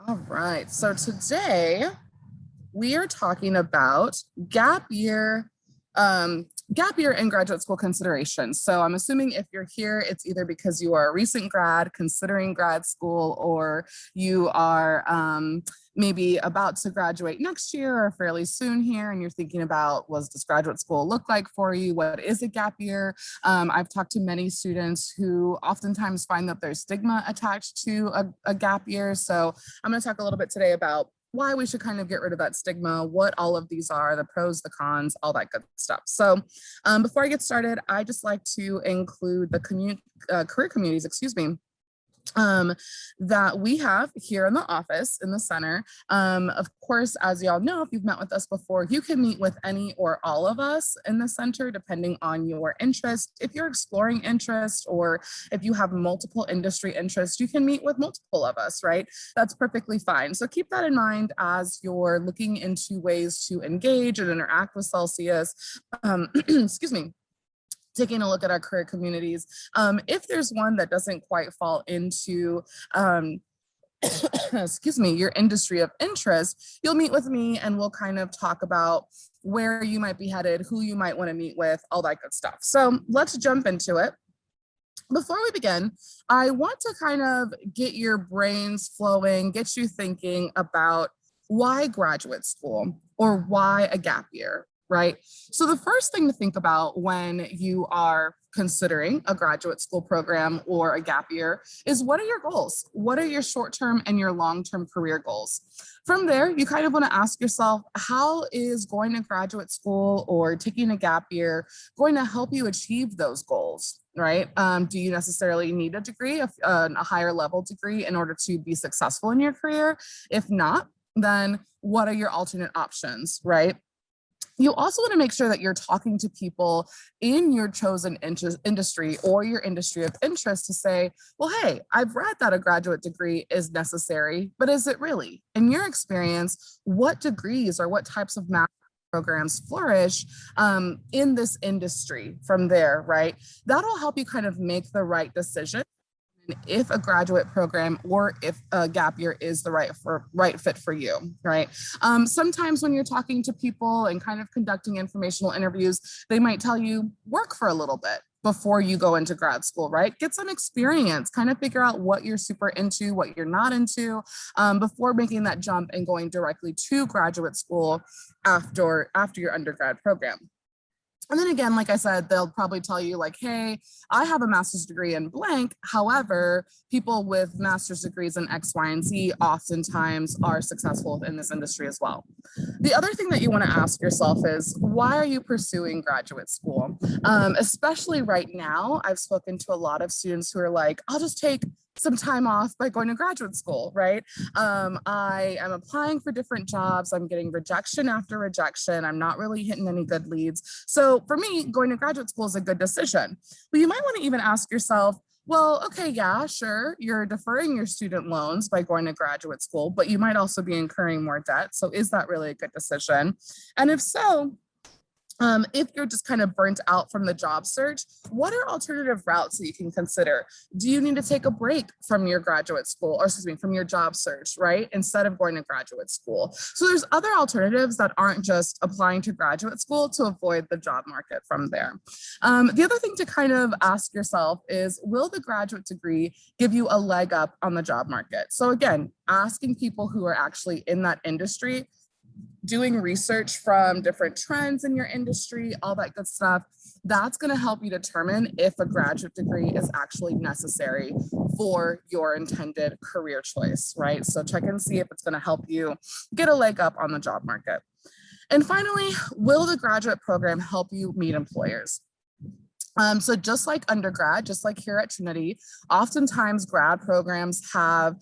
All right. So today we are talking about gap year, gap year and graduate school considerations. So I'm assuming if you're here, it's either because you are a recent grad considering grad school, or you are maybe about to graduate next year or fairly soon here, and you're thinking about what does graduate school look like for you? What is a gap year? I've talked to many students who oftentimes find that there's stigma attached to a gap year. So I'm going to talk a little bit today about why we should kind of get rid of that stigma, what all of these are, the pros, the cons, all that good stuff. So before I get started, I just like to include the career communities, excuse me, that we have here in the office in the center. Of course, as y'all know, if you've met with us before, you can meet with any or all of us in the center, depending on your interest. If you're exploring interest, or if you have multiple industry interests, you can meet with multiple of us, right? That's perfectly fine. So keep that in mind as you're looking into ways to engage and interact with Celsius. Excuse me, taking a look at our career communities. If there's one that doesn't quite fall into, excuse me, your industry of interest, you'll meet with me and we'll kind of talk about where you might be headed, who you might want to meet with, all that good stuff. So let's jump into it. Before we begin, I want to kind of get your brains flowing, get you thinking about why graduate school or why a gap year, right? So the first thing to think about when you are considering a graduate school program or a gap year is, what are your goals? What are your short-term and your long-term career goals? From there, you kind of want to ask yourself, how is going to graduate school or taking a gap year going to help you achieve those goals, right? Do you necessarily need a degree, a higher level degree, in order to be successful in your career? If not, then what are your alternate options, right? You also want to make sure that you're talking to people in your chosen industry or your industry of interest to say, well, hey, I've read that a graduate degree is necessary, but is it really? In your experience, what degrees or what types of math programs flourish in this industry from there, right? That'll help you kind of make the right decision if a graduate program or if a gap year is the right fit for you, right? Sometimes when you're talking to people and kind of conducting informational interviews, they might tell you work for a little bit before you go into grad school, right? Get some experience, kind of figure out what you're super into, what you're not into, before making that jump and going directly to graduate school after your undergrad program. And then again, like I said, they'll probably tell you like, hey, I have a master's degree in blank. However, people with master's degrees in X, Y, and Z oftentimes are successful in this industry as well. The other thing that you want to ask yourself is, why are you pursuing graduate school? Especially right now, I've spoken to a lot of students who are like, I'll just take some time off by going to graduate school, right? I am applying for different jobs. I'm getting rejection after rejection. I'm not really hitting any good leads. So for me, going to graduate school is a good decision. But you might want to even ask yourself, well, okay, yeah, sure, you're deferring your student loans by going to graduate school, but you might also be incurring more debt. So is that really a good decision? And if so, if you're just kind of burnt out from the job search, what are alternative routes that you can consider? Do you need to take a break from your graduate school, or excuse me, from your job search, right? Instead of going to graduate school. So there's other alternatives that aren't just applying to graduate school to avoid the job market from there. The other thing to kind of ask yourself is, will the graduate degree give you a leg up on the job market? So again, asking people who are actually in that industry, doing research from different trends in your industry, all that good stuff, that's going to help you determine if a graduate degree is actually necessary for your intended career choice, right? So check and see if it's going to help you get a leg up on the job market. And finally, will the graduate program help you meet employers? So just like undergrad, just like here at Trinity, oftentimes grad programs have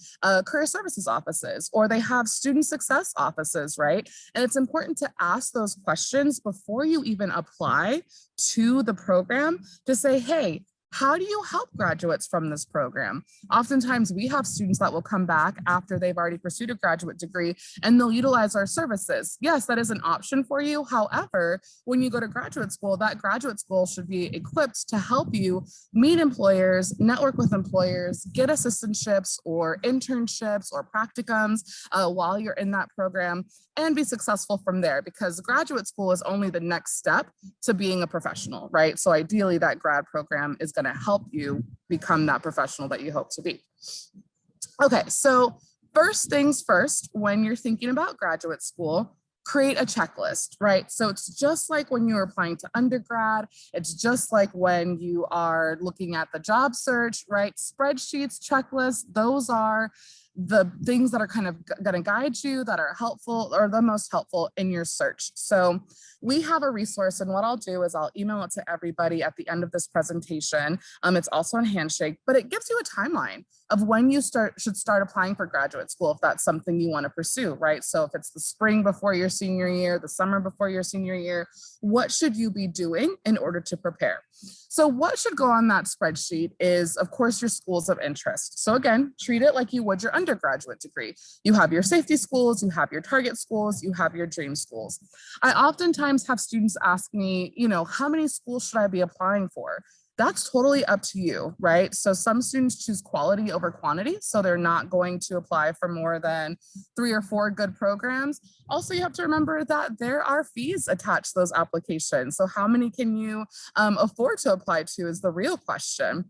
career services offices, or they have student success offices, right? And it's important to ask those questions before you even apply to the program to say, hey, How do you help graduates from this program? Oftentimes we have students that will come back after they've already pursued a graduate degree and they'll utilize our services. Yes, that is an option for you. However, when you go to graduate school, that graduate school should be equipped to help you meet employers, network with employers, get assistantships or internships or practicums while you're in that program, and be successful from there, because graduate school is only the next step to being a professional, right? So ideally that grad program is going to help you become that professional that you hope to be. Okay, so first things first, when you're thinking about graduate school, create a checklist, right? So it's just like when you're applying to undergrad, it's just like when you are looking at the job search, right? Spreadsheets, checklists, those are the things that are kind of going to guide you, that are helpful or the most helpful in your search. So we have a resource, and what I'll do is I'll email it to everybody at the end of this presentation. It's also on Handshake, but it gives you a timeline of when you should start applying for graduate school if that's something you want to pursue, right? So if it's the spring before your senior year, the summer before your senior year, what should you be doing in order to prepare? So what should go on that spreadsheet is, of course, your schools of interest. So again, treat it like you would your undergraduate degree. You have your safety schools, you have your target schools, you have your dream schools. I oftentimes have students ask me, how many schools should I be applying for? That's totally up to you, right? So some students choose quality over quantity, so they're not going to apply for more than 3 or 4 good programs. Also, you have to remember that there are fees attached to those applications. So how many can you afford to apply to is the real question.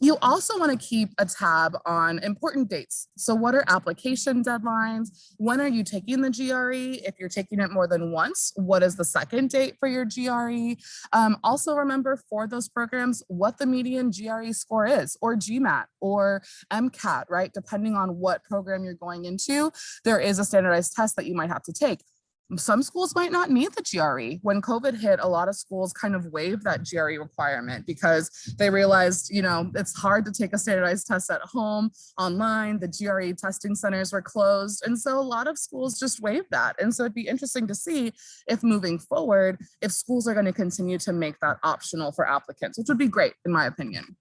You also want to keep a tab on important dates. So what are application deadlines? When are you taking the GRE? If you're taking it more than once, what is the second date for your GRE? Also remember for those programs, what the median GRE score is, or GMAT or MCAT, right? Depending on what program you're going into, there is a standardized test that you might have to take. Some schools might not need the GRE. When COVID hit, a lot of schools kind of waived that GRE requirement because they realized, it's hard to take a standardized test at home, online, the GRE testing centers were closed. And so a lot of schools just waived that. And so it'd be interesting to see if moving forward, if schools are going to continue to make that optional for applicants, which would be great in my opinion.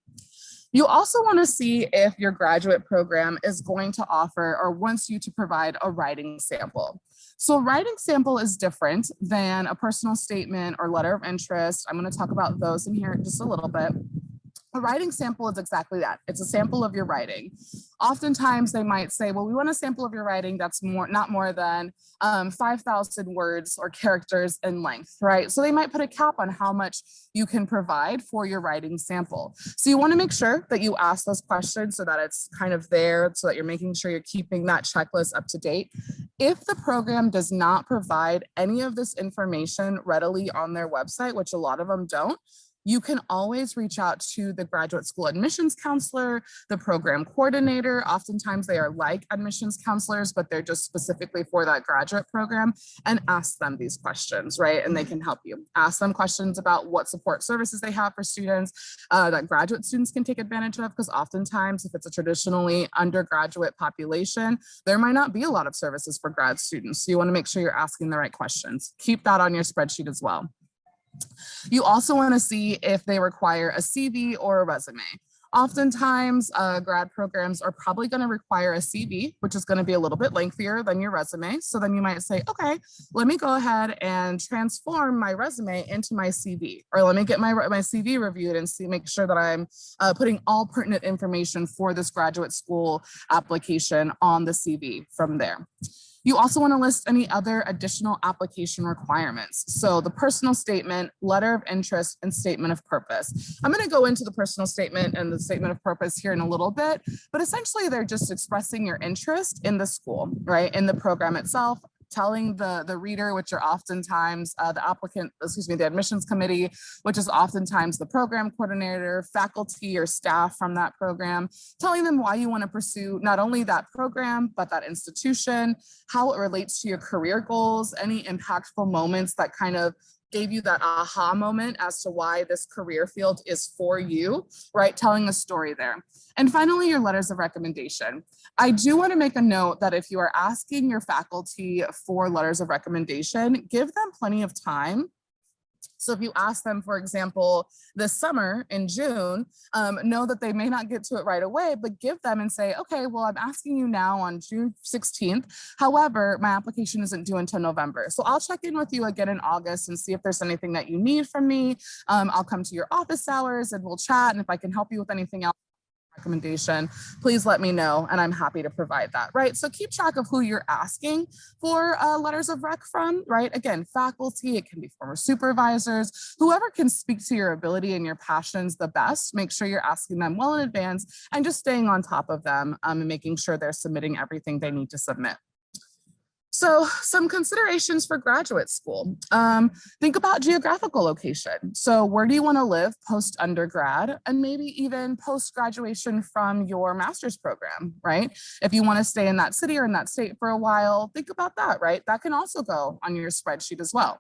You also want to see if your graduate program is going to offer or wants you to provide a writing sample. So a writing sample is different than a personal statement or letter of interest. I'm going to talk about those in here in just a little bit. A writing sample is exactly that. It's a sample of your writing. Oftentimes they might say, well, we want a sample of your writing that's not more than 5,000 words or characters in length, right? So they might put a cap on how much you can provide for your writing sample. So you want to make sure that you ask those questions so that it's kind of there, so that you're making sure you're keeping that checklist up to date. If the program does not provide any of this information readily on their website, which a lot of them don't, you can always reach out to the graduate school admissions counselor, the program coordinator. Oftentimes they are like admissions counselors, but they're just specifically for that graduate program, and ask them these questions, right? And they can help you. Ask them questions about what support services they have for students that graduate students can take advantage of, because oftentimes if it's a traditionally undergraduate population, there might not be a lot of services for grad students. So you want to make sure you're asking the right questions. Keep that on your spreadsheet as well. You also want to see if they require a CV or a resume. Oftentimes, grad programs are probably going to require a CV, which is going to be a little bit lengthier than your resume. So then you might say, okay, let me go ahead and transform my resume into my CV, or let me get my CV reviewed and make sure that I'm putting all pertinent information for this graduate school application on the CV from there. You also want to list any other additional application requirements. So the personal statement, letter of interest, and statement of purpose. I'm going to go into the personal statement and the statement of purpose here in a little bit, but essentially they're just expressing your interest in the school, right? In the program itself, telling the reader, which are oftentimes the admissions committee, which is oftentimes the program coordinator, faculty or staff from that program, telling them why you want to pursue not only that program, but that institution, how it relates to your career goals, any impactful moments that kind of gave you that aha moment as to why this career field is for you, right? Telling a story there. And finally, your letters of recommendation. I do want to make a note that if you are asking your faculty for letters of recommendation, give them plenty of time So if you ask them, for example, this summer in June, know that they may not get to it right away, but give them and say, okay, well, I'm asking you now on June 16th. However, my application isn't due until November. So I'll check in with you again in August and see if there's anything that you need from me. I'll come to your office hours and we'll chat. And if I can help you with anything else, recommendation, please let me know and I'm happy to provide that, right? So keep track of who you're asking for letters of rec from, right? Again, faculty, it can be former supervisors, whoever can speak to your ability and your passions the best. Make sure you're asking them well in advance and just staying on top of them and making sure they're submitting everything they need to submit. So some considerations for graduate school. Think about geographical location. So where do you want to live post-undergrad and maybe even post-graduation from your master's program, right? If you want to stay in that city or in that state for a while, think about that, right? That can also go on your spreadsheet as well.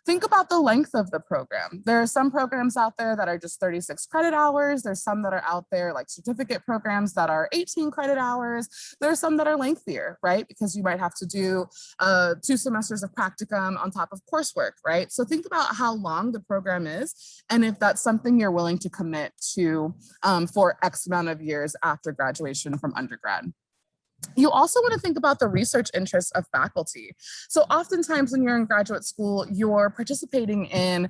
Think about the length of the program. There are some programs out there that are just 36 credit hours. There's some that are out there like certificate programs that are 18 credit hours. There are some that are lengthier, right? Because you might have to do 2 semesters of practicum on top of coursework, right? So think about how long the program is and if that's something you're willing to commit to for X amount of years after graduation from undergrad. You also want to think about the research interests of faculty. So oftentimes when you're in graduate school, you're participating in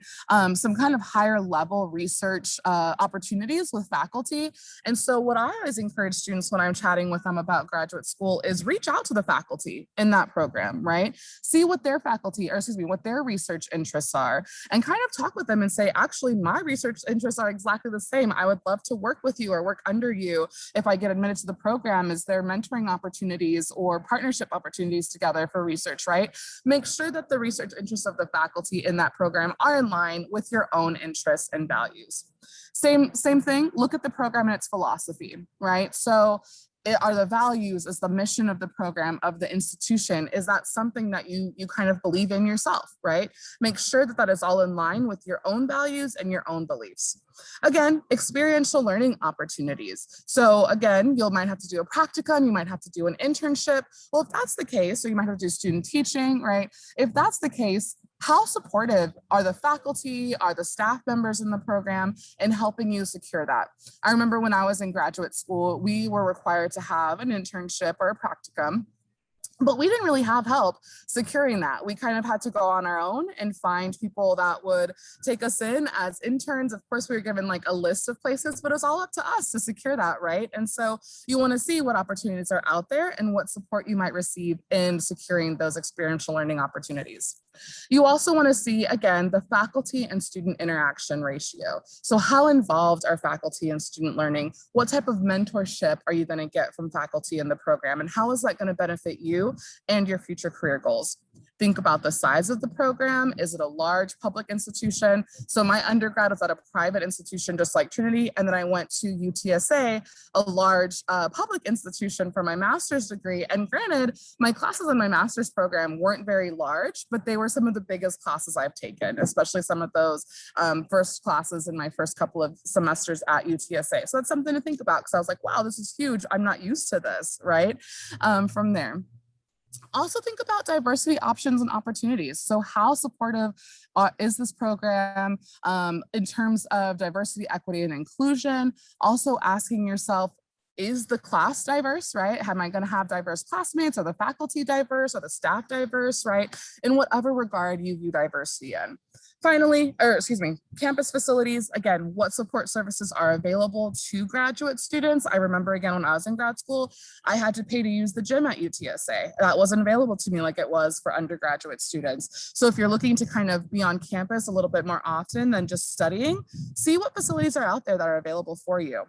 some kind of higher level research opportunities with faculty. And so what I always encourage students when I'm chatting with them about graduate school is reach out to the faculty in that program, right? See what their faculty, or excuse me, what their research interests are, and kind of talk with them and say, actually, my research interests are exactly the same. I would love to work with you or work under you if I get admitted to the program. Is there mentoring opportunities or partnership opportunities together for research, right? Make sure that the research interests of the faculty in that program are in line with your own interests and values. Same thing, look at the program and its philosophy, right? So are the values, is the mission of the program, of the institution, is that something that you kind of believe in yourself, right? Make sure that that is all in line with your own values and your own beliefs. Again, experiential learning opportunities. So again, you might have to do a practicum, you might have to do an internship. Well, if that's the case, or you might have to do student teaching, right? If that's the case, how supportive are the faculty, are the staff members in the program in helping you secure that? I remember when I was in graduate school, we were required to have an internship or a practicum, but we didn't really have help securing that. We kind of had to go on our own and find people that would take us in as interns. Of course, we were given like a list of places, but it was all up to us to secure that, right? And so you want to see what opportunities are out there and what support you might receive in securing those experiential learning opportunities. You also want to see, again, the faculty and student interaction ratio. So how involved are faculty and student learning? What type of mentorship are you going to get from faculty in the program? And how is that going to benefit you and your future career goals? Think about the size of the program. Is it a large public institution? So my undergrad was at a private institution just like Trinity, and then I went to UTSA, a large public institution for my master's degree. And granted, my classes in my master's program weren't very large, but they were some of the biggest classes I've taken, especially some of those first classes in my first couple of semesters at UTSA. So that's something to think about because I was like, wow, this is huge. I'm not used to this, right? From there. Also think about diversity options and opportunities. So how supportive is this program in terms of diversity, equity, and inclusion? Also asking yourself, is the class diverse, right? Am I going to have diverse classmates? Are the faculty diverse? Are the staff diverse, right? In whatever regard you view diversity in. Finally, campus facilities. Again, what support services are available to graduate students? I remember again, when I was in grad school, I had to pay to use the gym at UTSA. That wasn't available to me like it was for undergraduate students. So if you're looking to kind of be on campus a little bit more often than just studying, see what facilities are out there that are available for you.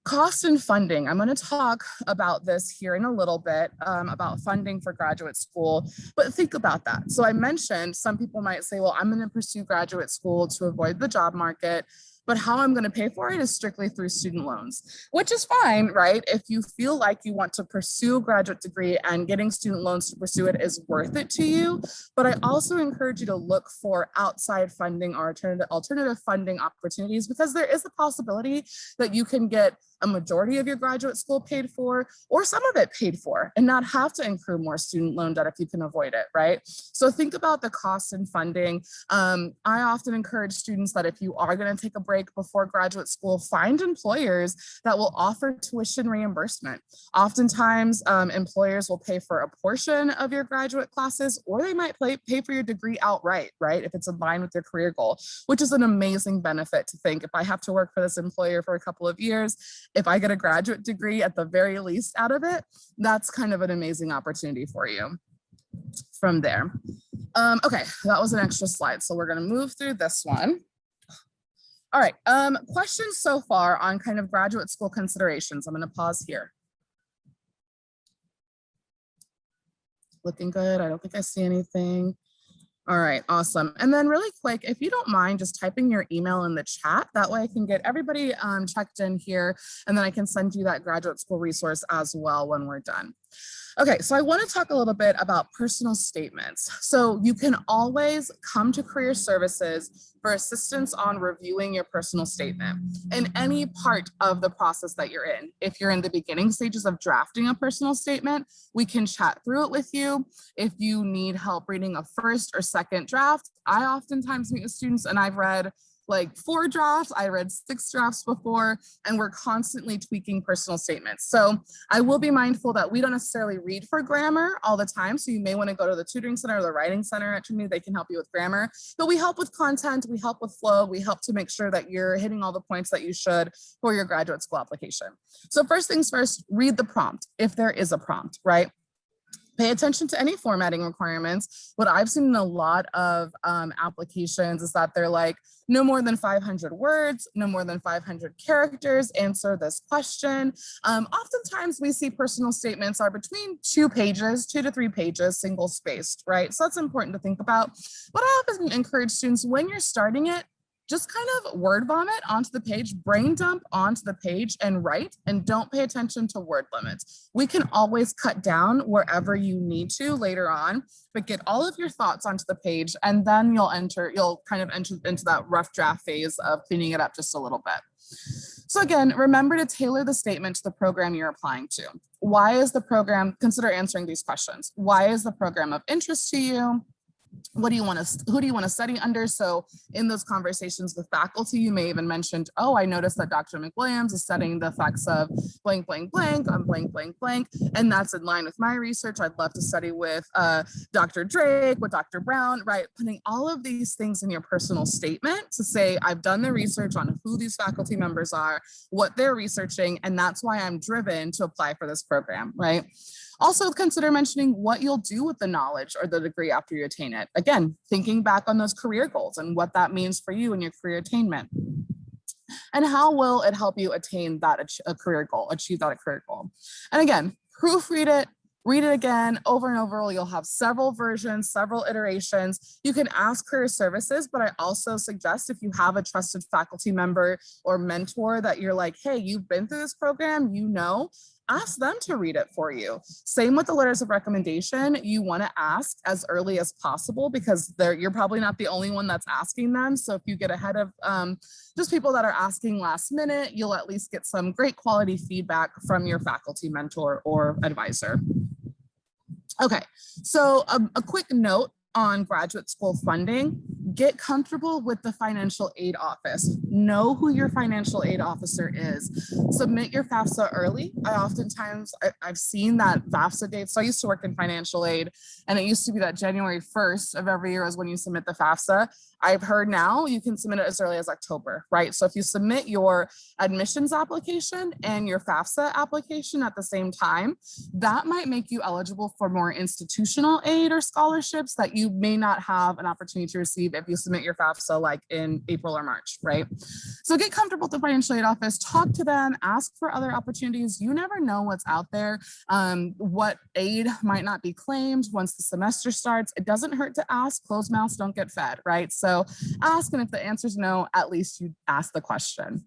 Cost and funding. I'm going to talk about this here in a little bit about funding for graduate school, but think about that. So I mentioned some people might say, well, I'm going to pursue graduate school to avoid the job market, but how I'm going to pay for it is strictly through student loans, which is fine, right? If you feel like you want to pursue a graduate degree and getting student loans to pursue it is worth it to you. But I also encourage you to look for outside funding or alternative funding opportunities, because there is a possibility that you can get a majority of your graduate school paid for, or some of it paid for, and not have to incur more student loan debt if you can avoid it, right? So think about the costs and funding. I often encourage students that if you are going to take a break before graduate school, find employers that will offer tuition reimbursement. Oftentimes, employers will pay for a portion of your graduate classes, or they might pay for your degree outright, right? If it's in line with your career goal, which is an amazing benefit to think. If I have to work for this employer for a couple of years, if I get a graduate degree at the very least out of it, that's kind of an amazing opportunity for you from there. Okay, that was an extra slide. So we're going to move through this one. All right, questions so far on kind of graduate school considerations. I'm going to pause here. Looking good. I don't think I see anything. All right, awesome. And then really quick, if you don't mind just typing your email in the chat, that way I can get everybody checked in here, and then I can send you that graduate school resource as well when we're done. Okay, so I want to talk a little bit about personal statements. So you can always come to Career Services for assistance on reviewing your personal statement in any part of the process that you're in. If you're in the beginning stages of drafting a personal statement, we can chat through it with you. If you need help reading a first or second draft, I oftentimes meet with students, and I've read like 4 drafts, I read 6 drafts before, and we're constantly tweaking personal statements. So I will be mindful that we don't necessarily read for grammar all the time. So you may want to go to the tutoring center or the writing center at Trinity. They can help you with grammar, but we help with content, we help with flow, we help to make sure that you're hitting all the points that you should for your graduate school application. So first things first, read the prompt, if there is a prompt, right? Pay attention to any formatting requirements. What I've seen in a lot of applications is that they're like, no more than 500 words, no more than 500 characters, answer this question. Oftentimes we see personal statements are between 2 pages, 2 to 3 pages, single spaced, right? So that's important to think about. What I often encourage students, when you're starting it, just kind of word vomit onto the page, brain dump onto the page and write, and don't pay attention to word limits. We can always cut down wherever you need to later on, but get all of your thoughts onto the page, and then you'll kind of enter into that rough draft phase of cleaning it up just a little bit. So again, remember to tailor the statement to the program you're applying to. Why is the program, consider answering these questions. Why is the program of interest to you? Who do you want to study under? So in those conversations with faculty, you may even mentioned, oh, I noticed that Dr. McWilliams is studying the effects of blank, blank, blank on blank, blank, blank. And that's in line with my research. I'd love to study with Dr. Drake, with Dr. Brown, right? Putting all of these things in your personal statement to say, I've done the research on who these faculty members are, what they're researching, and that's why I'm driven to apply for this program, right? Also consider mentioning what you'll do with the knowledge or the degree after you attain it. Again, thinking back on those career goals and what that means for you and your career attainment. And how will it help you attain that career goal, achieve that career goal? And again, proofread it, read it again over and over. You'll have several versions, several iterations. You can ask Career Services, but I also suggest if you have a trusted faculty member or mentor that you're like, hey, you've been through this program, you know, ask them to read it for you. Same with the letters of recommendation. You want to ask as early as possible because you're probably not the only one that's asking them. So if you get ahead of just people that are asking last minute, you'll at least get some great quality feedback from your faculty mentor or advisor. Okay, so a quick note on graduate school funding. Get comfortable with the financial aid office. Know who your financial aid officer is. Submit your FAFSA early. I've seen that FAFSA date. So I used to work in financial aid, and it used to be that January 1st of every year is when you submit the FAFSA. I've heard now you can submit it as early as October, right? So if you submit your admissions application and your FAFSA application at the same time, that might make you eligible for more institutional aid or scholarships that you may not have an opportunity to receive if you submit your FAFSA like in April or March, right? So get comfortable with the financial aid office, talk to them, ask for other opportunities. You never know what's out there. What aid might not be claimed once the semester starts. It doesn't hurt to ask. Closed mouths don't get fed, right? So ask, and if the answer is no, at least you ask the question.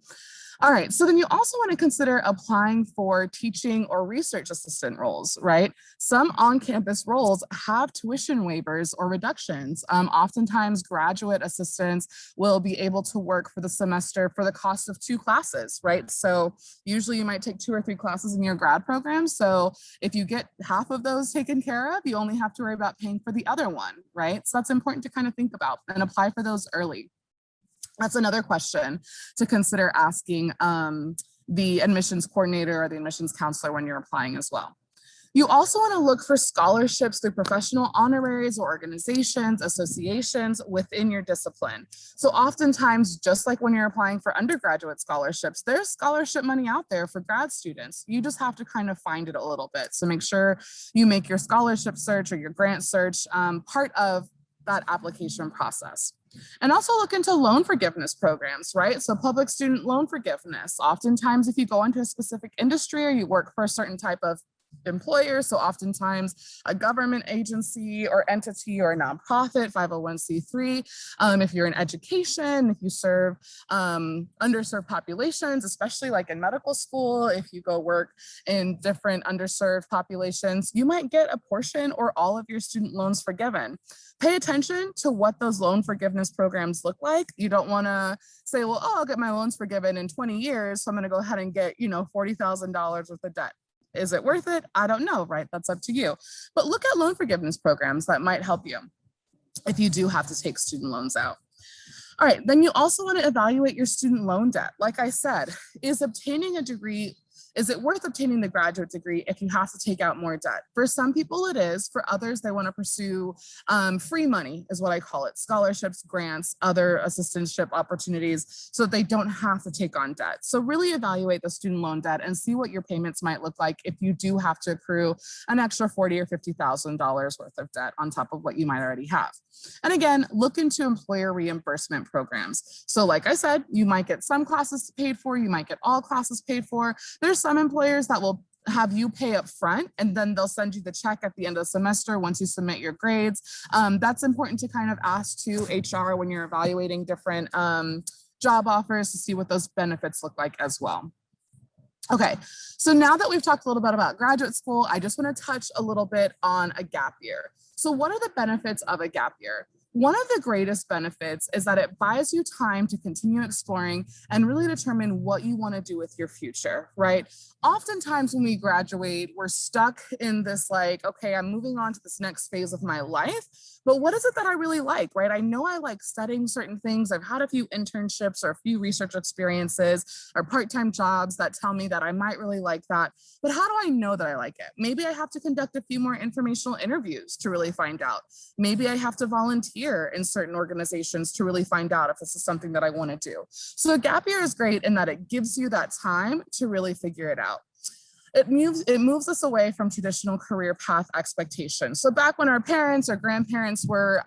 All right, so then you also want to consider applying for teaching or research assistant roles, right? Some on-campus roles have tuition waivers or reductions. Oftentimes graduate assistants will be able to work for the semester for the cost of 2 classes, right? So usually you might take 2 or 3 classes in your grad program. So if you get half of those taken care of, you only have to worry about paying for the other one, right? So that's important to kind of think about and apply for those early. That's another question to consider asking the admissions coordinator or the admissions counselor when you're applying as well. You also want to look for scholarships through professional honoraries or organizations, associations within your discipline. So oftentimes, just like when you're applying for undergraduate scholarships, there's scholarship money out there for grad students. You just have to kind of find it a little bit. So make sure you make your scholarship search or your grant search part of that application process. And also look into loan forgiveness programs, right? So public student loan forgiveness. Oftentimes, if you go into a specific industry or you work for a certain type of employer, so oftentimes a government agency or entity or a nonprofit, 501c3. If you're in education, if you serve underserved populations, especially like in medical school, if you go work in different underserved populations, you might get a portion or all of your student loans forgiven. Pay attention to what those loan forgiveness programs look like. You don't want to say, well, oh, I'll get my loans forgiven in 20 years, so I'm going to go ahead and get, $40,000 worth of debt. Is it worth it? I don't know, right? That's up to you. But look at loan forgiveness programs that might help you if you do have to take student loans out. All right, then you also want to evaluate your student loan debt. Like I said, is it worth obtaining the graduate degree if you have to take out more debt? For some people it is, for others they want to pursue free money is what I call it, scholarships, grants, other assistantship opportunities so that they don't have to take on debt. So really evaluate the student loan debt and see what your payments might look like if you do have to accrue an extra $40,000 or $50,000 worth of debt on top of what you might already have. And again, look into employer reimbursement programs. So like I said, you might get some classes paid for, you might get all classes paid for. There's some employers that will have you pay up front and then they'll send you the check at the end of the semester once you submit your grades. That's important to kind of ask to HR when you're evaluating different job offers to see what those benefits look like as well. Okay, so now that we've talked a little bit about graduate school, I just want to touch a little bit on a gap year. So what are the benefits of a gap year? One of the greatest benefits is that it buys you time to continue exploring and really determine what you want to do with your future, right? Oftentimes when we graduate, we're stuck in this like, okay, I'm moving on to this next phase of my life, but what is it that I really like, right? I know I like studying certain things. I've had a few internships or a few research experiences or part-time jobs that tell me that I might really like that, but how do I know that I like it? Maybe I have to conduct a few more informational interviews to really find out. Maybe I have to volunteer in certain organizations to really find out if this is something that I want to do. So a gap year is great in that it gives you that time to really figure it out. It moves us away from traditional career path expectations. So back when our parents or grandparents were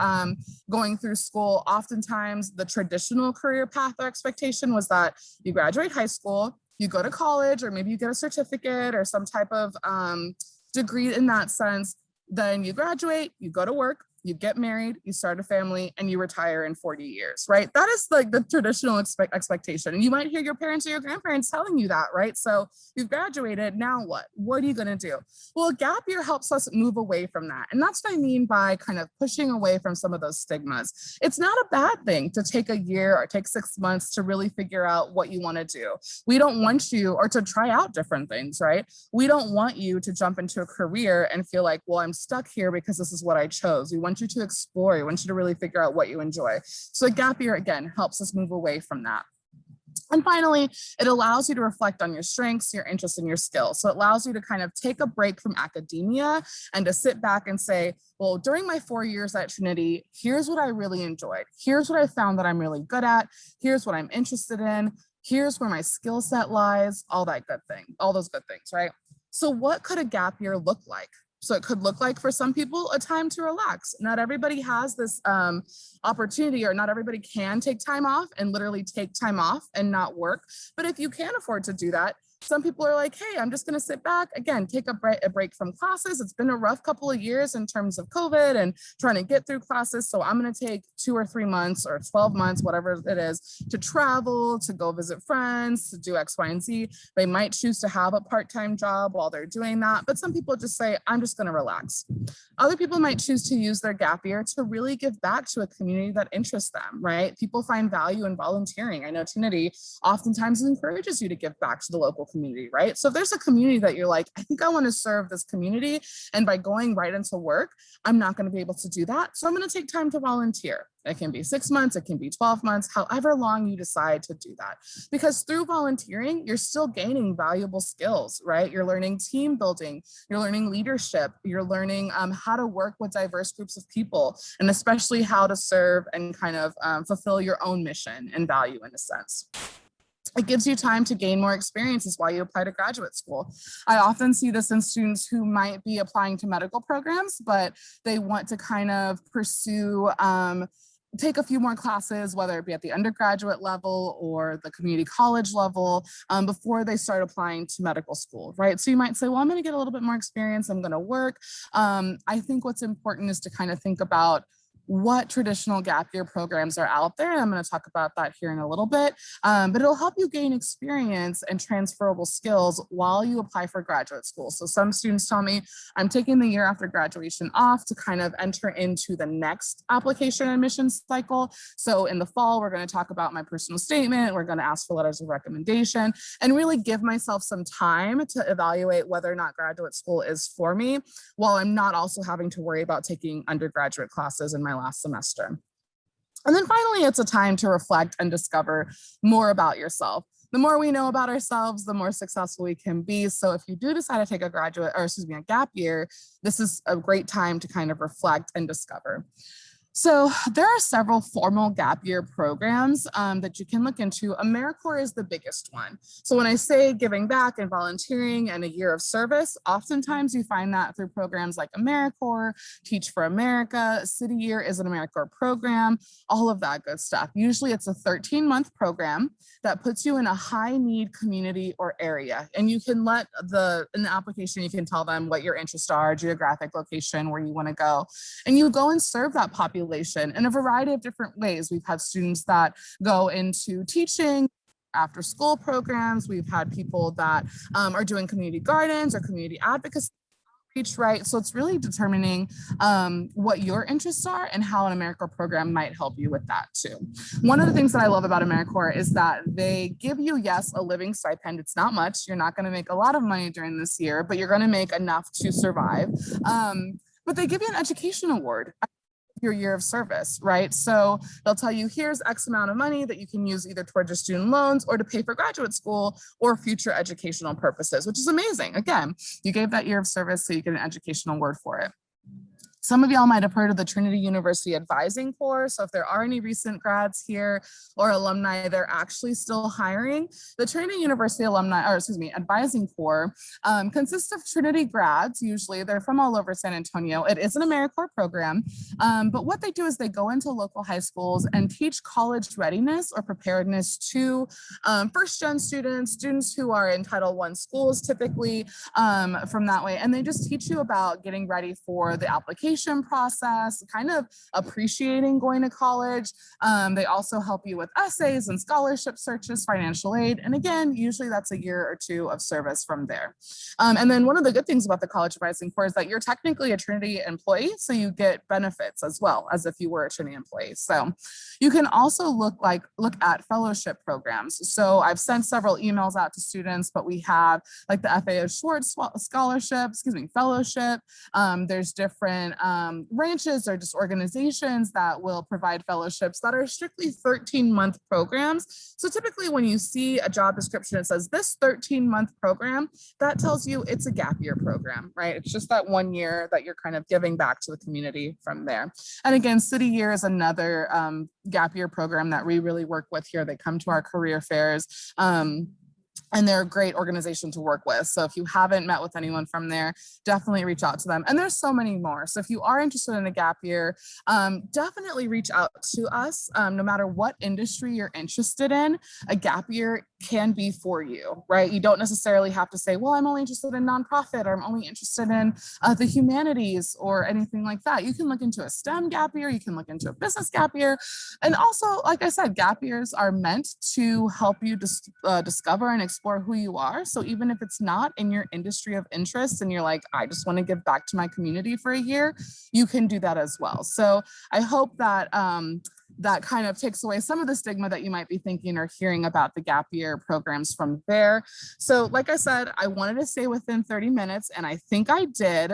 going through school, oftentimes the traditional career path or expectation was that you graduate high school, you go to college, or maybe you get a certificate or some type of degree in that sense. Then you graduate, you go to work, you get married, you start a family, and you retire in 40 years, right? That is like the traditional expectation. And you might hear your parents or your grandparents telling you that, right? So you've graduated, now what? What are you gonna do? Well, a gap year helps us move away from that. And that's what I mean by kind of pushing away from some of those stigmas. It's not a bad thing to take a year or take 6 months to really figure out what you wanna do. We don't want you, or to try out different things, right? We don't want you to jump into a career and feel like, well, I'm stuck here because this is what I chose. We want you to explore. We want you to really figure out what you enjoy. So a gap year, again, helps us move away from that. And finally, it allows you to reflect on your strengths, your interests, and your skills. So it allows you to kind of take a break from academia and to sit back and say, well, during my 4 years at Trinity, here's what I really enjoyed. Here's what I found that I'm really good at. Here's what I'm interested in. Here's where my skill set lies, all that good thing, all those good things, right? So what could a gap year look like? So it could look like for some people a time to relax. Not everybody has this opportunity, or not everybody can take time off and literally take time off and not work. But if you can afford to do that, Some people are like, hey, I'm just going to sit back, again, take a break from classes. It's been a rough couple of years in terms of COVID and trying to get through classes. So I'm going to take 2 or 3 months or 12 months, whatever it is, to travel, to go visit friends, to do X, Y, and Z. They might choose to have a part-time job while they're doing that. But some people just say, I'm just going to relax. Other people might choose to use their gap year to really give back to a community that interests them, right? People find value in volunteering. I know Trinity oftentimes encourages you to give back to the local community, right? So if there's a community that you're like, I think I want to serve this community, and by going right into work, I'm not going to be able to do that. So I'm going to take time to volunteer. It can be 6 months, it can be 12 months, however long you decide to do that. Because through volunteering, you're still gaining valuable skills, right? You're learning team building, you're learning leadership, you're learning how to work with diverse groups of people, and especially how to serve and kind of fulfill your own mission and value in a sense. It gives you time to gain more experiences while you apply to graduate school. I often see this in students who might be applying to medical programs, but they want to kind of pursue take a few more classes, whether it be at the undergraduate level or the community college level, before they start applying to medical school, right? So you might say, well, I'm going to get a little bit more experience, I'm going to work. I think what's important is to kind of think about what traditional gap year programs are out there. I'm going to talk about that here in a little bit, but it'll help you gain experience and transferable skills while you apply for graduate school. So some students tell me, I'm taking the year after graduation off to kind of enter into the next application admissions cycle. So in the fall, we're going to talk about my personal statement. We're going to ask for letters of recommendation and really give myself some time to evaluate whether or not graduate school is for me, while I'm not also having to worry about taking undergraduate classes in my last semester. And then finally, it's a time to reflect and discover more about yourself. The more we know about ourselves, the more successful we can be. So if you do decide to take a gap year, this is a great time to kind of reflect and discover. So there are several formal gap year programs that you can look into. AmeriCorps is the biggest one. So when I say giving back and volunteering and a year of service, oftentimes you find that through programs like AmeriCorps, Teach for America, City Year is an AmeriCorps program, all of that good stuff. Usually it's a 13-month program that puts you in a high need community or area. And you can let in the application, you can tell them what your interests are, geographic location, where you want to go, and you go and serve that population in a variety of different ways. We've had students that go into teaching, after school programs. We've had people that are doing community gardens or community advocacy, right? So it's really determining what your interests are and how an AmeriCorps program might help you with that too. One of the things that I love about AmeriCorps is that they give you, yes, a living stipend. It's not much. You're not going to make a lot of money during this year, but you're going to make enough to survive. But they give you an education award your year of service, right? So they'll tell you, here's X amount of money that you can use either towards your student loans or to pay for graduate school or future educational purposes, which is amazing. Again, you gave that year of service, so you get an educational award for it. Some of y'all might have heard of the Trinity University Advising Corps. So if there are any recent grads here or alumni, they're actually still hiring. The Trinity University Advising Corps consists of Trinity grads. Usually they're from all over San Antonio. It is an AmeriCorps program, but what they do is they go into local high schools and teach college readiness or preparedness to first-gen students who are in Title I schools typically from that way. And they just teach you about getting ready for the application process, kind of appreciating going to college. They also help you with essays and scholarship searches, financial aid. And again, usually that's a year or two of service from there. And then one of the good things about the College Advising Corps is that you're technically a Trinity employee, so you get benefits as well as if you were a Trinity employee. So you can also look at fellowship programs. So I've sent several emails out to students, but we have like the FAO Schwartz Scholarship, fellowship. There's different branches or just organizations that will provide fellowships that are strictly 13-month programs. So typically when you see a job description, it says this 13-month program, that tells you it's a gap year program, right? It's just that 1 year that you're kind of giving back to the community from there. And again, City Year is another gap year program that we really work with here. They come to our career fairs. and they're a great organization to work with. So if you haven't met with anyone from there, definitely reach out to them. And there's so many more. So if you are interested in a gap year, definitely reach out to us. No matter what industry you're interested in, a gap year can be for you, right? You don't necessarily have to say, well, I'm only interested in nonprofit, or I'm only interested in the humanities or anything like that. You can look into a STEM gap year, you can look into a business gap year. And also, like I said, gap years are meant to help you discover and explore who you are. So even if it's not in your industry of interest and you're like, I just want to give back to my community for a year, you can do that as well. So I hope that that kind of takes away some of the stigma that you might be thinking or hearing about the gap year programs from there. So like I said, I wanted to stay within 30 minutes, and I think I did.